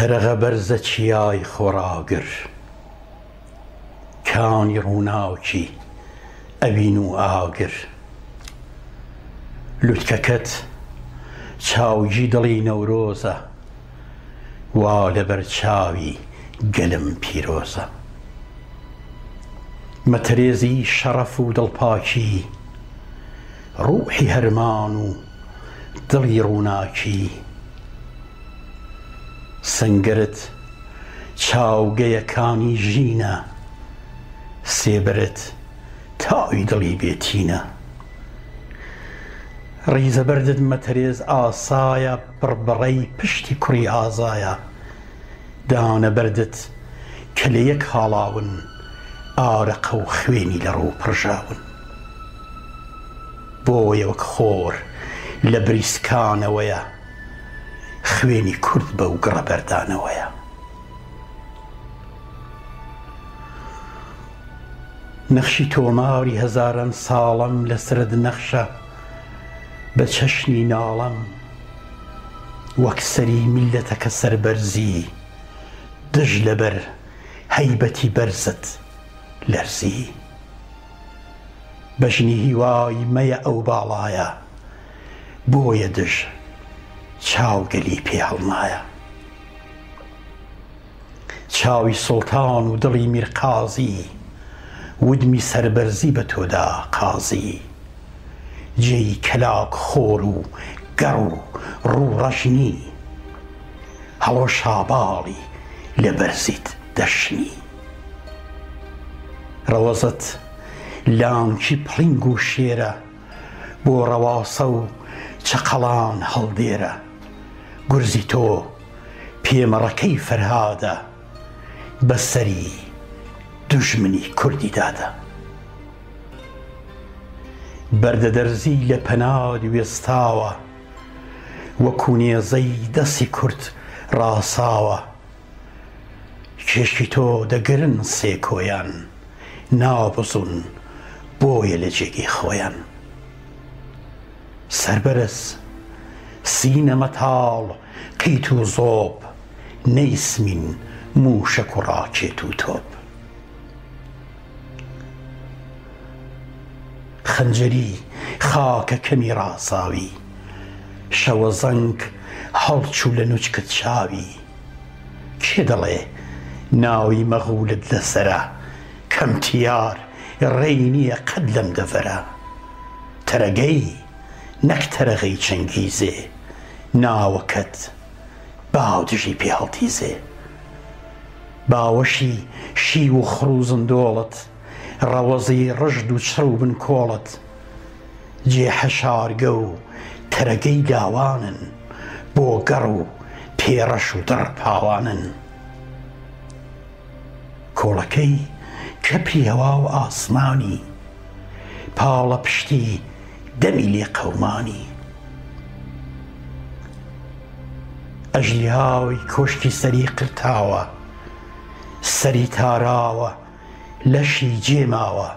تەرەغە بەرزە چیای خۆراگر کانی ڕووناوکی ئەبین و ئاگر لوتکەکەت چاوجی دڵی نەورۆزە وا لەبەر چاوی گەلم پیرۆزە مەترێزی شەڕەف و دڵپاکی ڕوحی هەرمان و دڵی ڕووناکی سنگرت چاوگەیەکانی ژینە سێبرت تاوی دڵی بێتینە ڕیزەبەردت مەترێز ئاسایە بڕبڕەی پشتی کوڕی ئازایە دانەبەردت کە لە یەک هاڵاون ئارەقە و خوێنی لە ڕوو پڕژاون بۆیە وەک خۆر لە بریسکانەوەیە خوێنی کورد بە و گڕەبەردانەوەیە نەخشی تۆماری هەزاران ساڵەم لەسرت نەخشە بە چەشنی ناڵەم وەک سەری میللەتەکە سەربەرزی دژ لەبەر هەیبەتی بەرزت لەرزی بەژنی هیوای مەیە ئەو باڵایە بۆیە دژ چاوگەلی پێ هەڵمایە چاوی سوڵتان و دڵی میرقازی ودمی سەربەرزی بە تۆدا قازی جێی کەلاک خۆر و گەڕ و ڕووڕەشنی هەڵۆ شاباڵی لە بەرزیت دەشنی ڕەوەزت لانکی پڵنگ و شێرە بۆ ڕەواسە و چەقەڵان هەڵدێرە گورزی تۆ پێمەڕەکەی فەرهادە بەسەری دوژمنی کوردی دادە بەردە دەرزی لە پەناد وێستاوە وەکو نێزەی دەستی کورد ڕاساوە کێشی تۆ دەگرن سێ کۆیان نابزون بۆیە لە جێگی خۆیان سەربەرز سینە مەتاڵ قیت و زۆب نەیسمین موشک و ڕاکێت و تۆپ خەنجەری خاکە کەمی ڕاساوی شەوە زەنگ هەڵچوو لە نوچکت چاوی کێ دەڵێ ناوی مەغولت لەسەرە کەمتیار ڕێی نییە قەت لەم دەڤەرە تەرەگەی نەک تەرەغەی چەنگیزێ ناوەکەت باودژی پێ هەڵتیزێ باوەشی شی و خڕ و زندۆڵت ڕەوەزی ڕژد و چڕ و بن کۆڵت جێ حەشارگە و تەرەگەی داوانن بۆ گەڕ و پێڕەش و دڕ پاوانن کۆڵەکەی کەپی هەوا و ئاسمانی پاڵە پشتی دەمی لێ قەومانی ئەژیهاوی کۆشتی سەری قرتاوە سەری تاراوە لەشی جێماوە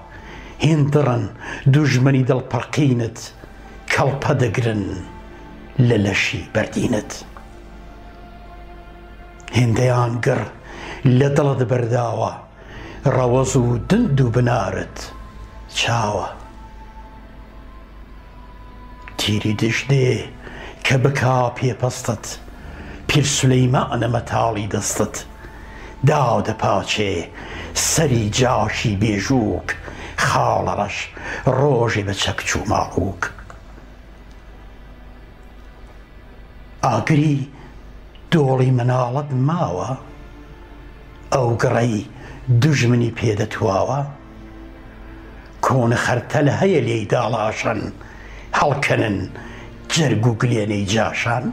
هێندڕن دوژمنی دڵپەڕقینت کەڵپە دەگرن لە لەشی بەردینت هێندەیان گڕ لە دڵت بەرداوە ڕەوەز و دند و بنارت چاوە تیری دژدێ کە بکا پێپەستت پیر سولەیمانە مەتاڵی دەستت داودە پاچێ سەری جاشی بێژووک خاڵەڕەش ڕۆژێ بە چەکچ و ماڵووک ئاگری دۆڵی مناڵت ماوە ئەو گڕەی دوژمنی پێدەتواوە کۆنە خەرتەل هەیە لێی داڵاشن هەڵکەنن جەرگ و گلێنەی جاشان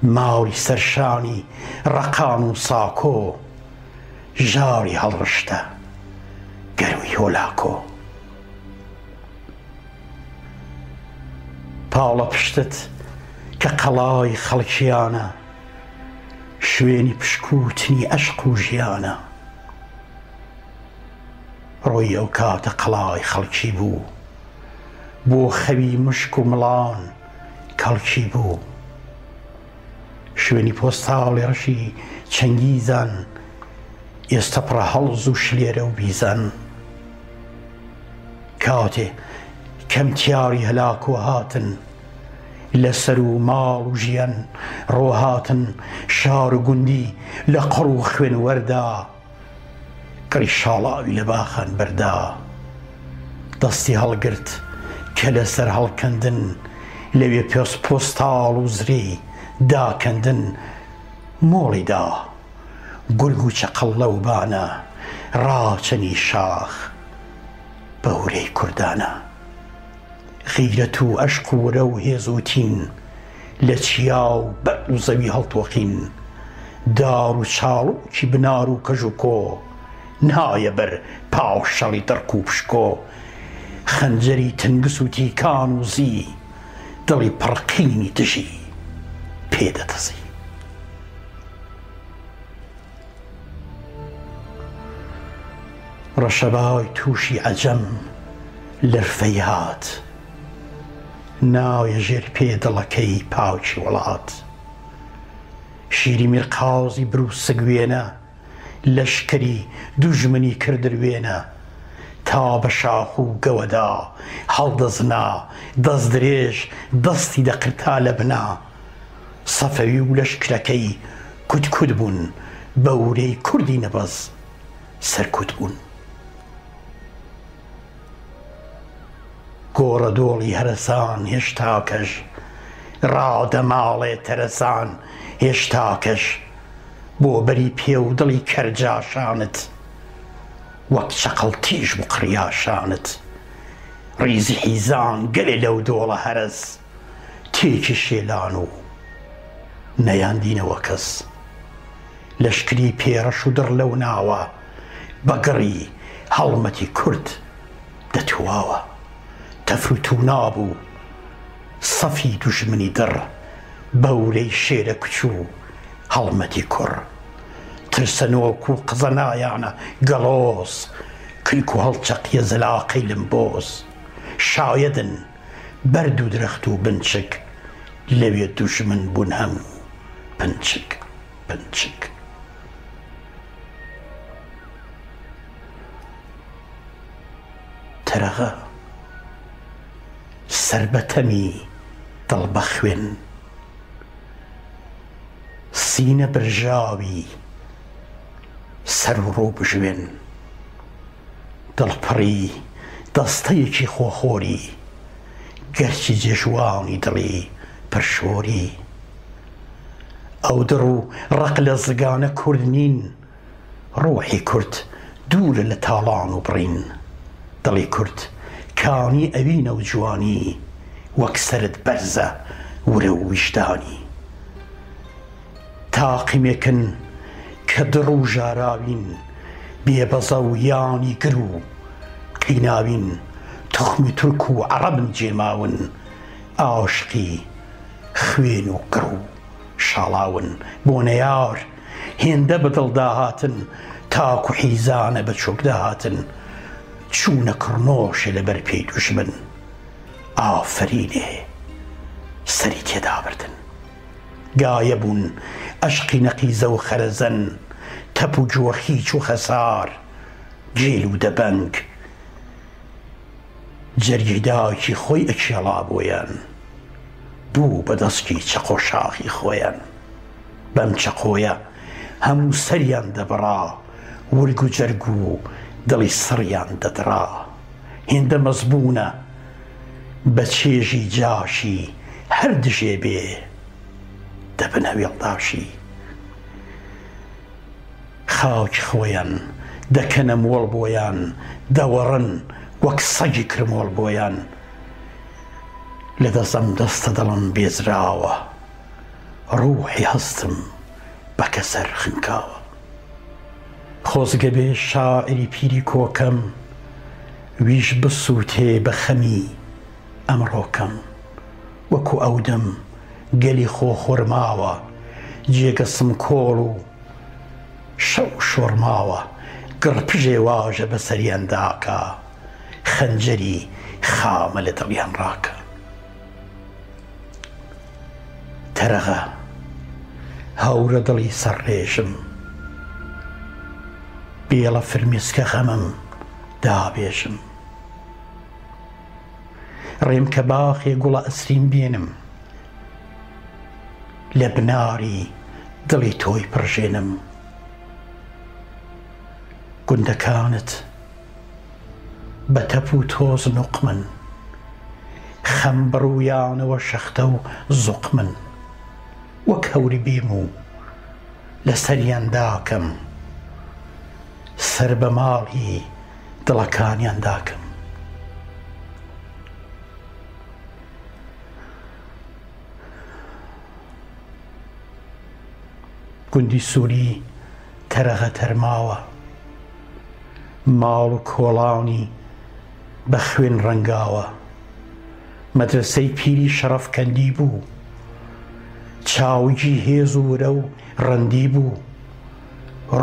ماوەی سەرشانی ڕەقان و ساکۆ ژاوری هەڵڕشتە گەروی هۆلاکۆ پاڵە پشتت کە قەڵای خەڵکیانە شوێنی پشکوتنی عەشق و ژیانە ڕۆی ئەو کاتە قەڵای خەڵکی بوو بۆ خەوی مشک و مڵان کەڵکی بوو شوێنی پۆستاڵی ڕەشی چەنگیزان ئێستا پڕە هەڵز و شلێرە و بیزان کاتێ کەم تیاری هەلاک و هاتن لەسەر و ماڵ و ژیان ڕۆهاتن شار و گوندی لە قڕ و خوێن وەردا کڕی شاڵاوی لە باخان بەردا دەستی هەڵگرت کە لەسەر هەڵکەندن لەوێ پۆستاڵ و زرێ داکەندن مۆڵیدا گورگ و چەقەڵ لەو بانە ڕاچەنی شاخ بەورەی کوردانە غیرەت و ئەشق و وەرە و هێز و تین لە چیا و بەر و زەوی هەڵتۆقین دار و چاڵوکی بنار و کەژ و کۆ نایە بەر پاوشەڵی دڕک و پشکۆ خەنجەری تنگس و تیکان و زی دڵی پڕقینی دژی پێدەتەزی ڕەشەبای تووشی عەجەم لەرفەی هات ناویە ژێر پێدڵەکەی پاوکی وڵات شیری میرقازی بروسەگوێنە لەشکری دوژمنی کردروێنە تا بە شاخ و گەوەدا هەڵدەزنا دەست درێژ دەستی دەقرتا لە بنا سەفەوی و لەشکرەکەی کوتکوت بوون بەورەی کوردی نەبەز سەرکوت بوون گۆڕە دۆڵی هەرەسان هێشتا کەش ڕادە ماڵێ تەرەسان هێشتا کەش بۆ بەری پێ و دڵی کەرجاشانت وەک چەقەڵ تیژ بوو قڕیاشانت ڕیزی حیزان گەلێ لەو دۆڵە هەرەس تێکی شێلان و نەیاندینەوە کەس لەشکری پێڕەش و دڕ لەو ناوە بەگڕی هەڵمەتی کورد دەتواوە تەفروت و نابوو سەفی دوژمنی دڕ بەورەی شێرە کچوو هەڵمەتی کوڕ ترسەنۆک و قزە نایانە گەڵۆز کلک و هەڵچەقیە زەلاقەی لمبۆز شایەدن بەرد و درەخت و بنچک لەوێ دوژمن بوون هەموو پنچک پنچک تەرەغە سربەتەمی دڵ بە خوێن سینە برژاوی سەر و ڕۆ بژوێن دڵپڕی دەستەیەکی خۆخۆری گەرچی جێژوانی دڵی پرشۆری ئەو دڕ و ڕق لە زگانە کورد نین ڕۆحی کورد دوورە لە تاڵان و بڕین دڵی کورد کانی ئەوینە و جوانی وەک سەرت بەرزە ورە و ویژدانی تاقیمێکن کە دڕ و ژاراوین بێبەزە و یانی گر و قیناوین تخمی تورک و عەرەبن جێماون ئاشقی خوێن و گڕ و شاڵاون بۆ نەیار هێندە بەدڵ داهاتن تاک و حیزانە بە چۆک داهاتن چوونە کڕنۆشە لەبەر پێی دوژمن ئافەرینێ سەری تێدا بردن گایە بوون ئەشقی نەقیزە و خەرەزەن تەپ و جۆخیچ و خەسار جێل و دەبەنگ جەرگیداکی خۆی ئەکێڵا بۆیان بوو بە دەستی چەق و شاخی خۆیان بەم چەقۆیە هەموو سەریان دەبڕا ورگ و جەرگ و دڵی سڕیان دەدرا هێندە مەزبوونە بە چێژی جاشی هەر دژێ بێ دەبنە وێڵداشی خاک خۆیان دەکەنە مۆڵ بۆیان دەوەڕن وەک سەگی کرمۆڵ بۆیان لە دەستەم دەستە دڵم بێزراوە ڕوحی هەستم بە کەسەر خنکاوە خۆزگە بێ شاعری پیری کۆکەم ویش بسووتێ بە خەمی ئەمڕۆکەم وەکو ئەودەم گەلی خۆ خۆرماوە جێگەسم کۆڵ و شەو شۆڕماوە گڕپژێ واژە بە سەریانداکە خەنجەری خامە لە دڵیان ڕاکە تەرەغە هەورە دڵی سەرڕێژم بێڵە فرمێسکە غەمم دابێژم ڕێم کە باخێ گوڵە ئەسریم بێنم لە بناری دڵی تۆی پڕژێنم گوندەکانت بە تەپ و تۆز نوقمن خەم بڕوویانەوە شەختە و زوقمن وەک هەوری بیم و لەسەریان داکەم سەر بە ماڵی دڵەکانیان داکەم گوندی سووری تەرەغە تەرماوە ماڵ و کۆڵانی بە خوێن ڕەنگاوە مەدرسەی پیری شەڕەف کەندی بوو چاوجی هێز و ورە و ڕەندی بوو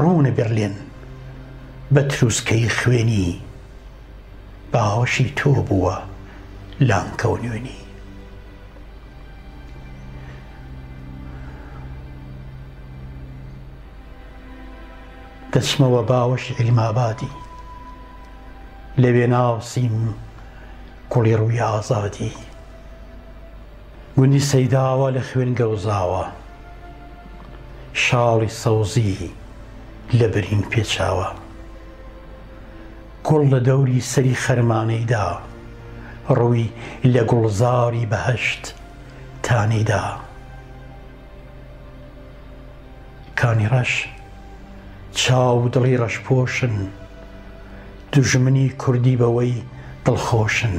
ڕوونە بێرلێن بە تروسکەی خوێنی باوەشی تۆ بووە لانکە و نوێنی دەچمەوە باوەشی عیلمابادی لەوێ ناوسیم گوڵی ڕووی ئازادی گوندی سەیداوە لە خوێن گەوزاوە شاڵی سەوزی لە بەرین پێچاوە گوڵ لە دەوری سەری خەرمانەیدا ڕووی لە گوڵزاری بەهەشت تانەیدا کانی ڕەش چاو دڵی ڕەشپۆشن دوژمنی کوردی بەوەی دڵخۆشن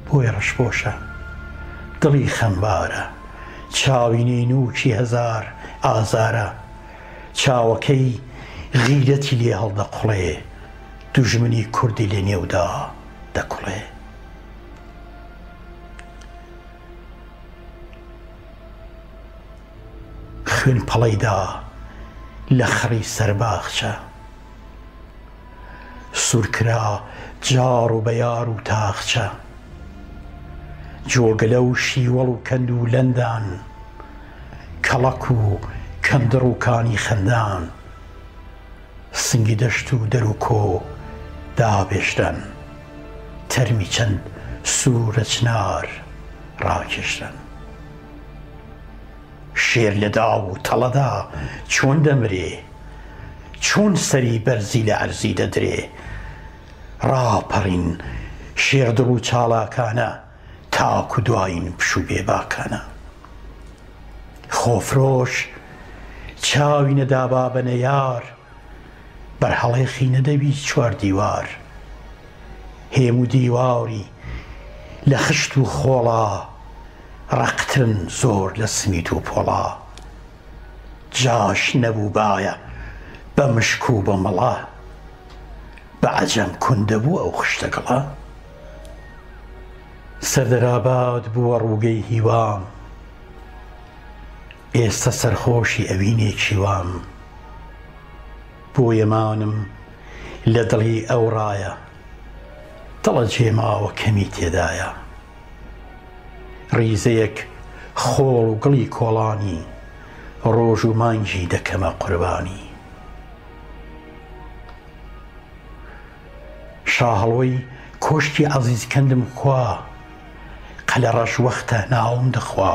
بۆی ڕەشپۆشە دڵی خەمبارە چاوی نینوکی هەزار ئازارە چاوەکەی غیرەتی لێ هەڵدەقوڵێ دوژمنی کوردی لە نێودا دەکوڵێ خوێن پەڵەیدا لە خڕی سەرباخچە سوورکرا جار و بەیار و تاخچە جۆگەلە و شیوەڵ و کەند و لەندان کەڵەک و کەندڕ و کانی خەندان سنگی دەشت و دەر و کۆ دابێژدەن تەرمی چەند سوورە چنار ڕاکێشدەن شێر لە داو و تەڵەدا چۆن دەمرێ چۆن سەری بەرزی لە عەرزی دەدرێ ڕاپەڕین شێردڵ و چاڵاکانە تاکو دوایین پشوو بێباکانە خۆفرۆش چاوی نەدابا بە نەیار بەرهەڵێخی نەدەبی چوار دیوار هێموو دیواری لە خشت و خۆڵا ڕەقترن زۆر لە سمید و پۆڵا جاش نەبوو باە بە مشک و بە مەڵا بە عەجەم کوندەبوو ئەو خشتەگەڵا سەردەراباد بووە ڕووگەی هیوام ئێستا سەرخۆشی ئەوینێکی وام بۆ یەمانم لە دڵی ئەو ڕایە دڵە جێماوە کەمی تێدایە ڕیزەیەک خۆڵ و گڵی کۆڵانی ڕۆژ و مانگی دەکەمە قوربانی شاهڵۆی کۆشتی عەزیز کەندم خوا قەلە ڕەش وەختە ناوم دەخوا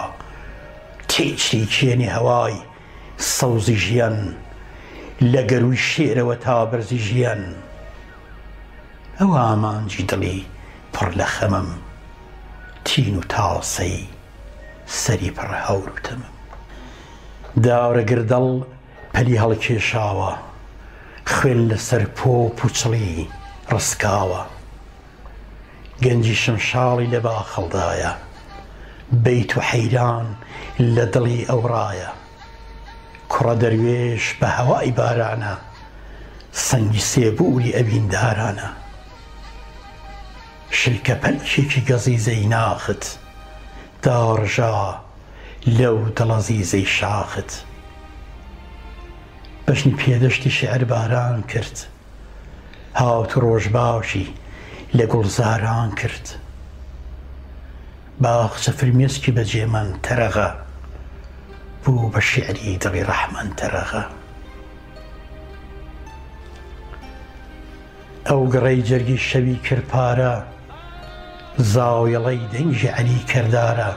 تێچری کێنی هەوای سەوزی ژیان لە گەروی شێرەوە تا بەرزی ژیان ئەوە ئامانجی دڵی پڕ لە خەمم تین و تاسەی سەری پڕ هەور و تەمم داورە گردەڵ پەلی هەڵکێشاوە خوێن لەسەر پۆ و پوچڵی ڕسکاوە گەنجی شمشاڵی لە باخەڵدایە بەیت و حەیران لە دڵی ئەوڕایە کوڕە دەروێش بە هەوای بارانە سەنگی سێبووری ئەویندارانە شلکە پەلکێکی گەزیزەی ناخت داڕژا لەو دڵەزیزەی شاخت بەشنی پێدەشتی شێعر باران کرد هاوت ڕۆژ باشی لە گوڵزاران کرد باخچە فرمێسکی بەجێمان تەرەغە بوو بە شیعری دڵی ڕەحمان تەرەغە. ئەو گڕەی جەرگی شەوی کرپارە، زاویەڵەی دەنگی عەلی کەردارە،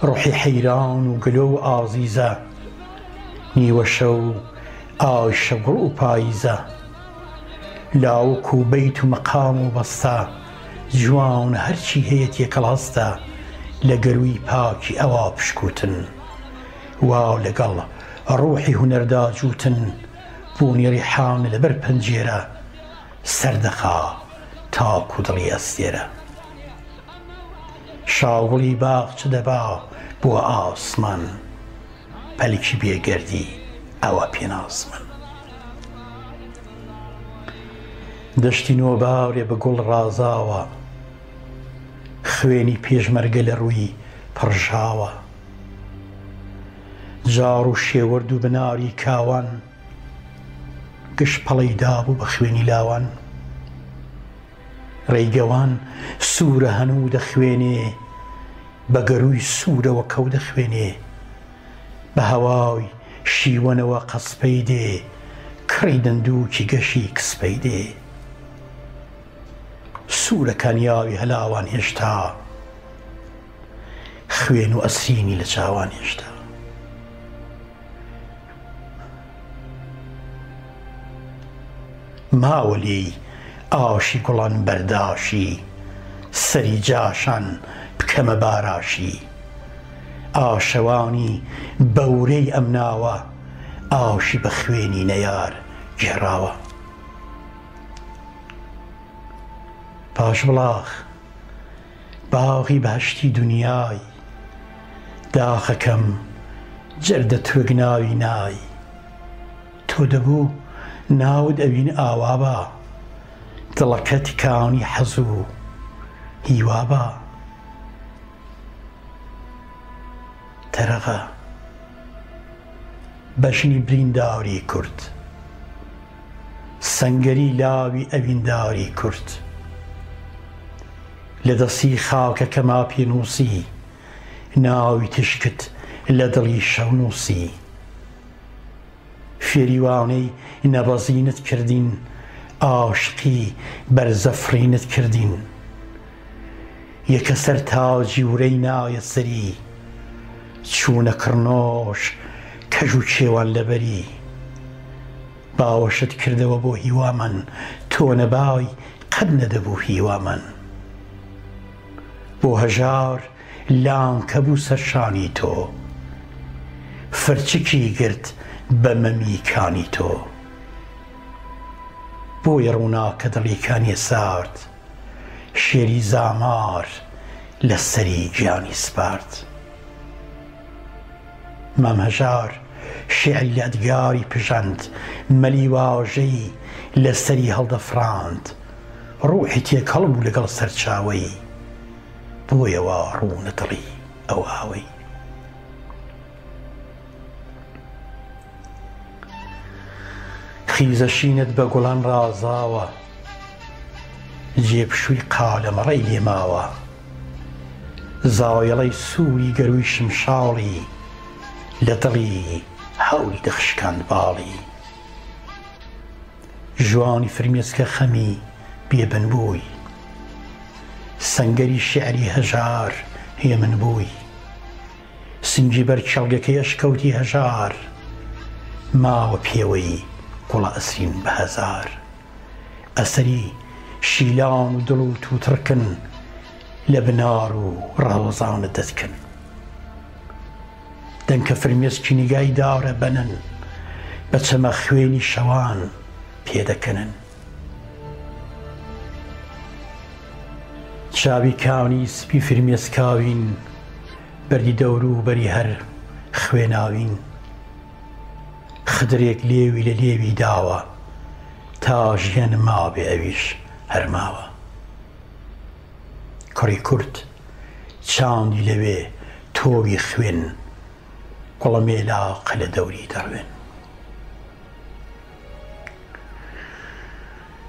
ڕوحی حەیران و گلۆ و ئازیزە، نیوە شەو ئای شەگوڵ و پاییزە، لاوک و بەیت و مەقام و بەستە، جوان هەرچی هەیە تێکەڵ هەستە، لە گەروی پاکی ئەوا پشکوتن، وا لەگەڵ ڕوحی هونەردا جوتن، بوونی ڕیحان لەبەر پەنجێرە، سەردەخا تاک و دڵی ئەستێرە. شاوڵی باغ چ دەبا بۆ ئاسمان، پەلکی بێگەردی ئەوە پێناسمن. دەشتی نۆباورێ بە گوڵ ڕازاوە، خوێنی پێشمەرگە لە ڕووی پڕژاوە، جار و شێوەرد و بناری کاوان، گشت پەڵەی دابوو بە خوێنی لاوان. ڕێیگەوان سوورە هەنوو دەخوێنێ، بە گەروی سوورەوە کەو دەخوێنێ، بە هەوای شیوەنەوە قەسپەی دێ، کڕی دندووکی گەشی کسپەی دێ. سوورە کانیاوی هەلاوان هێشتا، خوێن و ئەسرینی لە چاوان هێشتا. ماوە لێی ئاشی گوڵان بەرداشی، سەری جاشان بکەمە باراشی، ئاشەوانی بەورەی ئەم ناوە، ئاشی بە خوێنی نەیار گێڕاوە. پاش بڵاغ باغی بەهەشتی دونیای، داخەکەم جەردە تۆگناوی نای، تۆ دەبوو ناود ئەوین ئاوا بە، دڵەکە تکانی حەز و هیوا بە. تەرەغە بەشنی برینداری کورد، سەنگەری لاوی ئەوینداری کورد، لە دەستی خاکەکەما پێنووسی، ناوی تشکت لە دڵی شەو نووسی. فێریوانەی نەبەزینت کردین، ئاشقی بەرزەفرینت کردین، یەکە سەر تاجی ورەی نایە سەری، چوونە کڕنۆش کەژ و کێوان لەبەری. باوەشت کردەوە بۆ هیوامەن، تۆ نەبای قەت نەدەبوو هیوامەن. بۆ هەژار لام کەبوو سەرشانی تۆ، فرچکی گرت بە مەمیکانی تۆ. بۆیە ڕووناکە دڵیکانی سارد، شێری زامار لە سەری گیانی سپارد. مام هەژار شیعری یادگاری پژەند، مەلی واژەی لە سەری هەڵدەفراند، ڕوحی تێکەڵ بوو لەگەڵ سەرچاوەی، بۆیەوە ڕوونە دڵی ئەو ئاوەی. خیزەشینت بە گوڵان ڕازاوە، جێپشووی قالەمەڕەی لێماوە، زاویەڵەی سووری گەروی شمشاڵی، لە دڵی هەوری دەخشکاند باڵی. ژوانی فرمێسکە خەمی بێبن بووی، سەنگەری شیعری هەژار هێمن بووی. سنگی بەر کێڵگەکەی ئەشکەوتی هەژار، ماوە پێوەی گوڵە ئەسرین بە هەزار. ئەسەری شیلان و دڵ و تووتڕکن، لە بنار و ڕەوەزانت دەتکن. دەنکە فرمێسکی نیگای داڕە بەنن، بە چەمە خوێنی شەوان پێدەکەنن. چاوی کانی سپی فرمێسکاوین، بەری دەور و بەری هەر خوێناوین. خدرێک لێوی لە لێوی داوە، تا ژیان مابێ ئەویش هەرماوە. کوڕی کورد چاندی لەوێ تۆوی خوێن، گوڵە مێلاقە لە دەوری دەڕوێن.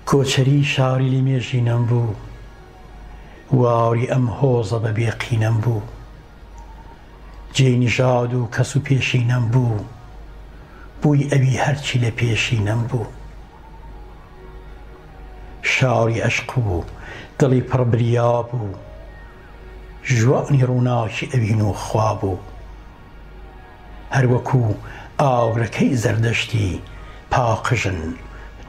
کۆچەری شاری لە مێژینەم بوو، واوری ئەم هۆزە بە بێقینەم بوو. جێی نژاد و کەس و پێشینەم بوو بووی ئەوی هەرچی لە پێشینەم بوو شاری عەشق و دڵی پڕ بریا بوو ژوانی ڕووناکی ئەوین و خوا بوو هەروەکوو ئاورەکەی زەردەشتی پاقژن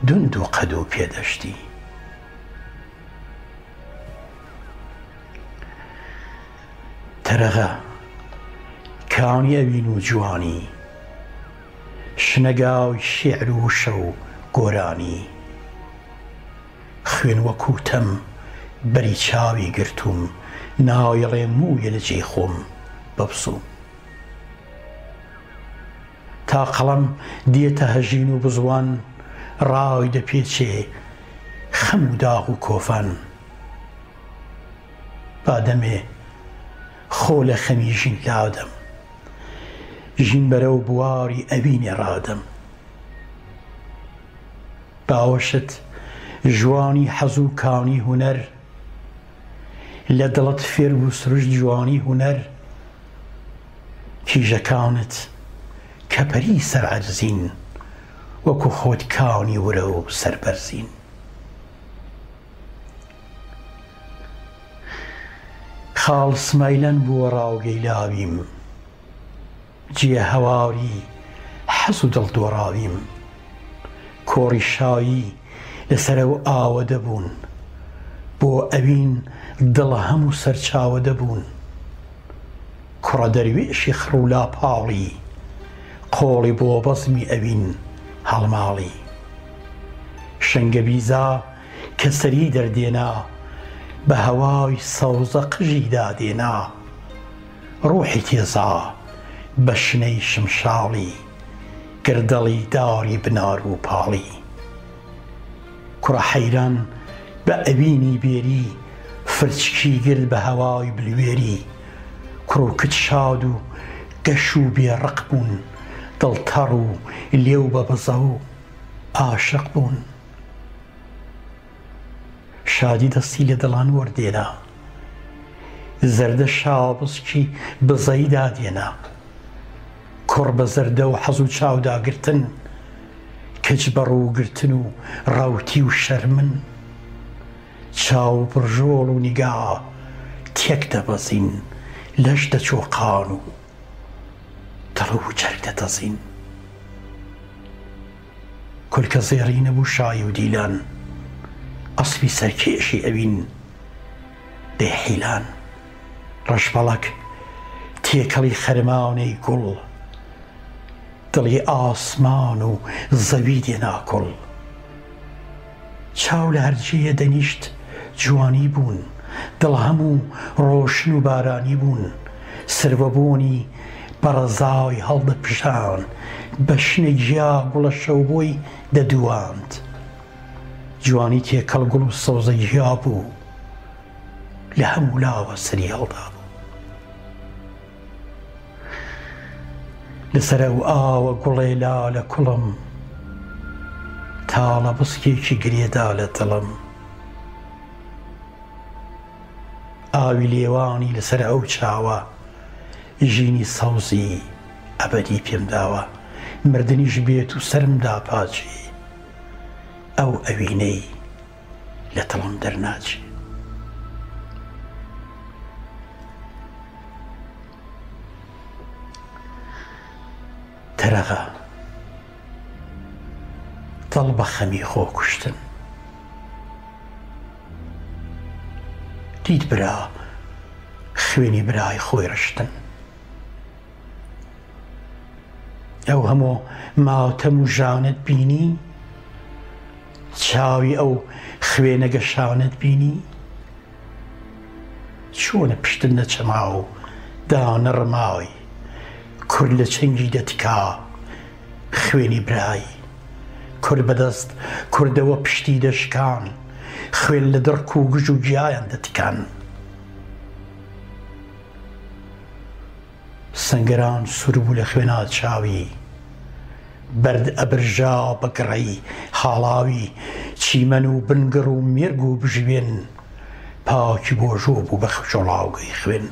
دوند و قەد و پێدەشتی تەرەغە کانی ئەوین و جوانی شنەگاوی شێعر و شە و گۆرانی خوێن وەکوو تەم بەری چاوی گرتووم نایەڵێ موویە لە جێی خۆم بەبسووم تا قەڵەم دێتە هەژین و بزوان ڕای دەپێچێ خەم و داغ و کۆفان بادەمێ خۆ لە خەمی ژین لادەم ژین بەرە و بواری ئەوینێ ڕادەم باوەشت جوانی حەز و کانی هونەر لە دڵت فێر و سروشت جوانی هونەر کیژەکانت کە پەری سەرعەرزین وەکو خۆت کانی ورە و سەربەرزین خاڵ سمەیلەن بووە ڕاوگەیلاویم جێ هەواری حەز و دڵدۆڕاویم کۆڕی شایی لەسەرە و ئاوە دەبوون بۆ ئەوین دڵە هەموو سەرچاوە دەبوون کوڕە دەروێشی خڕ و لاپاڵی قۆڵی بۆ بەزمی ئەوین هەڵماڵی شەنگە بیزا کە سەری دەردێنا بە هەوای سەوزە قژی دادێنا ڕوحی تێزا بە شنەی شمشاڵی گردەڵی داری بنار و پاڵی کوڕە حەیران بە ئەوینی بێری فرچکی گرت بە هەوای بلوێری کوڕ و کچ شاد و گەش و بێڕق بوون دڵتەڕ و لێو بە بزە و ئاشق بوون شادی دەستی لە دڵان وەردێنا زەردە شابسکی بزەی دادێنا کوڕ بە زەردە و حەز و چاوداگرتن کچ بە ڕووگرتن و ڕاوتی و شەرمن چاو پڕژۆڵ و نیگا تێک دەبەزین لەش دەچۆقان و دڵ و جەرگ دەدەزین کولکە زێڕی نەبوو شای و دیلان ئەسپی سەرکێشی ئەوین دەیحیلان ڕەشبەڵەک تێکەڵی خەرمانەی گوڵ دڵی ئاسمان و زەوی دێنا کوڵ چاو لە هەرجێیە دەنیشت جوانی بوون دڵ هەموو ڕۆشن و بارانی بوون سربەبوونی بەڕەزای هەڵدەپشان بە شنە گیا گوڵە شەو بۆی دەدواند جوانی تێکەڵ گوڵ و سەوزە گیا بوو لە هەموو لاوە سەری هەڵدا بوو لەسەر ئەو ئاوە گوڵێ لا لە کوڵم تاڵە بسکێکی گرێدا لە دڵم ئاوی لێوانی لەسەر ئەو چاوە ژینی سەوزی ئەبەدی پێم داوە مردنیش بێت و سەرمدا پاچی ئەو ئەوینەی لە دڵم دەرناچی تەرەغە دڵ بە خەمی خۆ کوشتن دیت برا خوێنی برای خۆی ڕشتن ئەو هەموو ماتەم و ژانت بینی چاوی ئەو خوێنە گەشانت بینی چۆنە پشتن نەچەما و دانە ڕمای کورد لە چەنگی دەتکا خوێنی برایی کورد بەدەست کوردەوە پشتی دەشکان خوێن لە دڕک و گژ و گیایان دەتکان سەنگەران سوور بوو لە خوێنا چاوی بەرد ئەبرژا بە گڕەی حاڵاوی چیمەن و بنگڕ و مێرگ و بژوێن پاکی بۆ ژۆ بوو بە خەجۆڵاوگەی خوێن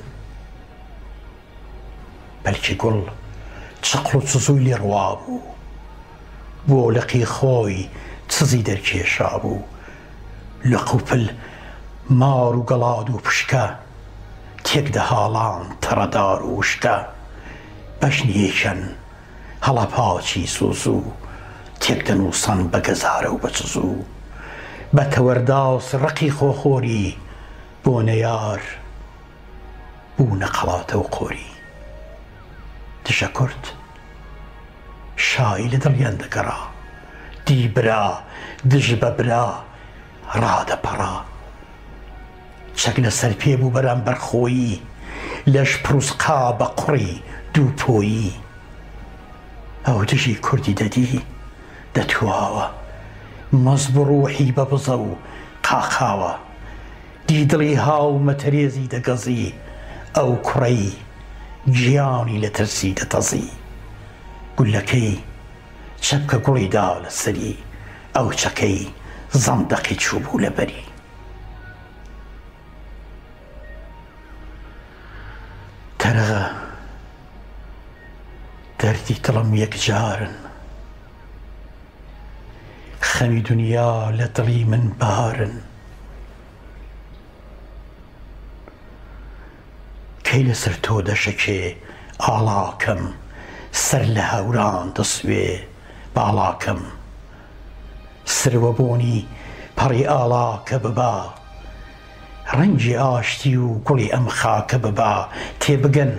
بەلکی گوڵ چقڵ و چزووی لێ ڕوا بوو، بۆ لەقی خۆی چزی دەرکێشا بوو، لە قوپل مار و گەڵاد و پشکە، تێک دەهاڵان تەڕەدار و وشکە، بەشنیەکەن هەڵە پاچی سووسوو، تێک دەنووسەن بە گەزارە و بە چزوو، بە تەوەرداس ڕقی خۆخۆری، بۆ نەیار بوونە قەڵاتە و قۆری. دژە کورد شایی لە دڵیان دەگەڕا، دیبرا دژ بە برا ڕادەپەڕا، چەک لەسەر پێ بوو بەرامبەر خۆیی، لەش پروسقا بە قوڕی دوو پۆیی. ئەو دژی کوردی دەدی دەتواوە، مەز بڕوحی بە بزە و قاقاوە، دیدڵی هاو مەتەرێزی دەگەزی، ئەو کوڕەی گیانی لە ترسی دەتەزی. گولەکەی چەپکە گوڵیدا لە سەری، ئەو چەکەی زەندەقی چوو بوو لە بەری. تەرەغە دەردی دڵم یەکجارن، خەمی دونیا لە دڵی من بارن، کەی لەسەر تۆ دەشەکێ ئاڵاکەم، سەر لە هەوران دەسوێ باڵاکەم، سروە بۆنی پەڕی ئاڵاکە ببا، ڕەنگی ئاشتی و گوڵی ئەم خاکە ببا، تێبگەن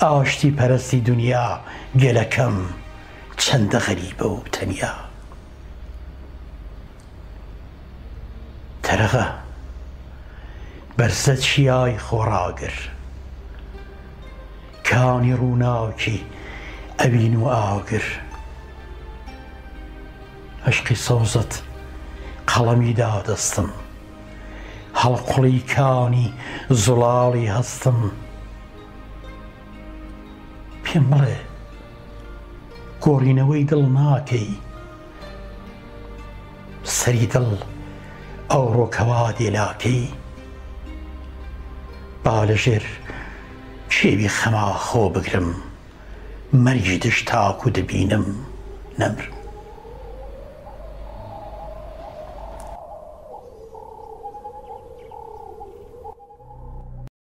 ئاشتی پەرستی دونیا، گەلەکەم چەندە غەریبە و تەنیا. تەرەغە بەرزە چیای خۆڕاگر، کانی ڕووناوکی ئەبین و ئاگر، عشقی سەوزت قەڵەمی دادەستم، هەڵقوڵی کانی زوڵاڵی هەستم. پێم بڵێ گۆڕینەوەی دڵ ناکەی، سەری دڵ ئەو ڕۆکەوا دێلاکەی، با لەژێر کێوی خەما خۆ بگرم، مەرگی دژ تاکو دەبینم نەمرم.